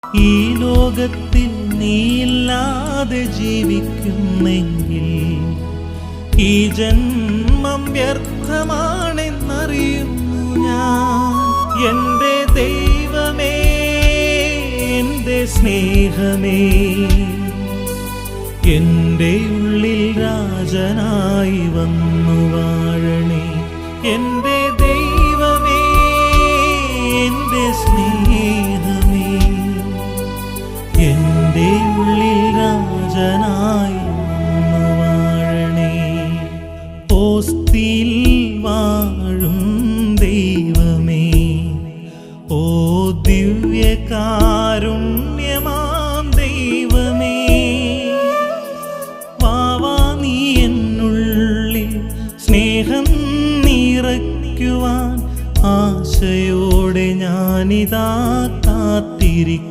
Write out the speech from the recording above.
ഈ ലോകത്തിൽ നീയില്ലാതെ ജീവിക്കുന്നെങ്കിൽ ഈ ജന്മം വ്യർത്ഥമാണെന്നറിയുന്നു ഞാൻ. എൻ്റെ ദൈവമേ, എൻ്റെ സ്നേഹമേ, എൻ്റെ ഉള്ളിൽ രാജനായി വന്നു വാഴണേ. എൻ്റെ ദൈവമേ, എൻ്റെ സ്നേഹമേ, എൻ്റെ ഉള്ളിൽ രാജനായി വന്നു വാഴണേ. ഓസ്തിയിൽ വാഴും ദൈവമേ, ഓ ദിവ്യകാരുണ്യമാം ദൈവമേ, വാവാ നീ എന്നുള്ളിൽ സ്നേഹം നിറയ്ക്കുവാൻ ആശയോടെ ഞാനിതാ കാത്തിരിക്കുന്നു.